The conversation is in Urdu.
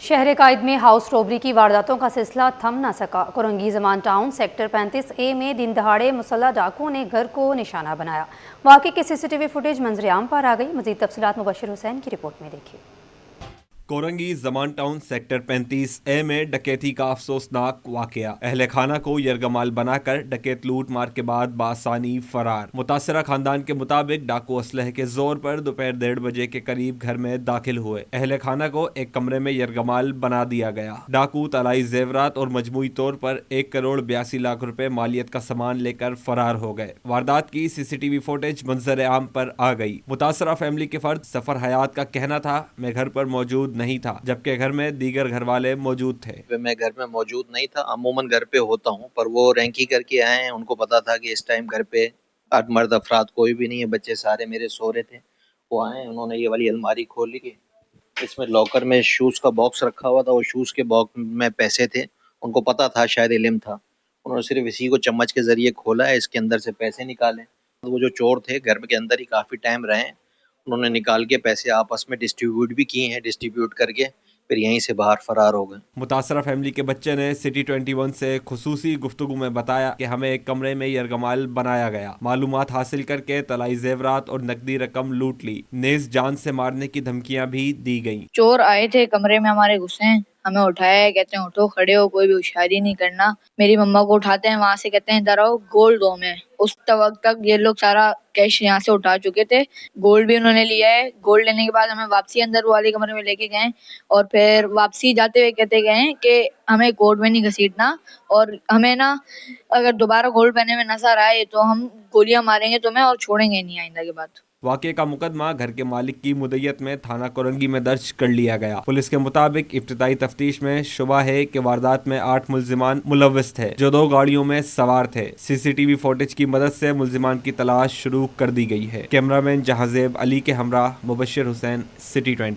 شہر قائد میں ہاؤس روبری کی وارداتوں کا سلسلہ تھم نہ سکا۔ کورنگی زمان ٹاؤن سیکٹر 35A میں دن دہاڑے مسلح ڈاکوؤں نے گھر کو نشانہ بنایا۔ واقعے کی CCTV فوٹیج منظر عام پر آ گئی۔ مزید تفصیلات مبشر حسین کی رپورٹ میں دیکھیے۔ کورنگی زمان ٹاؤن سیکٹر 35A میں ڈکیتی کا افسوسناک واقعہ۔ اہل خانہ کو یرغمال بنا کر ڈکیت لوٹ مار کے بعد بآسانی فرار۔ متاثرہ خاندان کے مطابق ڈاکو اسلحے کے زور پر دوپہر 1:30 بجے کے قریب گھر میں داخل ہوئے۔ اہل خانہ کو ایک کمرے میں یرغمال بنا دیا گیا۔ ڈاکو طلائی زیورات اور مجموعی طور پر 1,82,00,000 روپے مالیت کا سامان لے کر فرار ہو گئے۔ واردات کی CCTV فوٹیج منظر عام پر آ گئی۔ متاثرہ فیملی کے فرد سفر حیات کا کہنا تھا، میں گھر پر موجود نہیں تھا، جبکہ گھر میں دیگر گھر والے موجود تھے۔ میں گھر میں موجود نہیں تھا، عموماً گھر پہ ہوتا ہوں، پر وہ رینکی کر کے آئے ہیں۔ ان کو پتا تھا کہ اس ٹائم گھر پہ مرد افراد کوئی بھی نہیں ہے، بچے سارے میرے سو رہے تھے۔ وہ آئے، انہوں نے یہ والی الماری کھولی کہ اس میں لاکر میں شوز کا باکس رکھا ہوا تھا، وہ شوز کے باکس میں پیسے تھے۔ ان کو پتا تھا، شاید علم تھا، انہوں نے صرف اسی کو چمچ کے ذریعے کھولا ہے، اس کے اندر سے پیسے نکالے۔ وہ جو چور تھے گھر کے اندر ہی کافی ٹائم رہے، انہوں نے نکال کے پیسے آپس میں ڈسٹریبیوٹ بھی کیے ہیں، ڈسٹریبیوٹ کر کے پھر یہیں سے باہر فرار ہو گئے۔ متاثرہ فیملی کے بچے نے سٹی 21 سے خصوصی گفتگو میں بتایا کہ ہمیں ایک کمرے میں یرغمال بنایا گیا، معلومات حاصل کر کے طلائی زیورات اور نقدی رقم لوٹ لی، نیز جان سے مارنے کی دھمکیاں بھی دی گئیں۔ چور آئے تھے، کمرے میں ہمارے گھسے ہیں، ہمیں اٹھایا ہے، کہتے ہیں اٹھو، کھڑے ہو، کوئی بھی ہوشیاری نہیں کرنا۔ میری مما کو اٹھاتے ہیں، وہاں سے کہتے ہیں ادھر آؤ، گولڈ دو میں۔ اس وقت تک یہ لوگ سارا کیش یہاں سے اٹھا چکے تھے، گولڈ بھی انہوں نے لیا ہے۔ گولڈ لینے کے بعد ہمیں واپسی اندر والے کمرے میں لے کے گئے، اور پھر واپسی جاتے ہوئے کہتے گئے ہیں کہ ہمیں کورٹ میں نہیں گھسیٹنا، اور ہمیں نا اگر دوبارہ گولڈ پہنے میں نظر آئے تو ہم گولیاں ماریں گے تمہیں اور چھوڑیں گے نہیں آئندہ کے بعد۔ واقعے کا مقدمہ گھر کے مالک کی مدعیت میں تھانہ کورنگی میں درج کر لیا گیا۔ پولیس کے مطابق ابتدائی تفتیش میں شبہ ہے کہ واردات میں 8 ملزمان ملوث تھے جو 2 گاڑیوں میں سوار تھے۔ CCTV فوٹیج کی مدد سے ملزمان کی تلاش شروع کر دی گئی ہے۔ کیمرہ مین جہاں زیب علی کے ہمراہ مبشر حسین، سٹی 20۔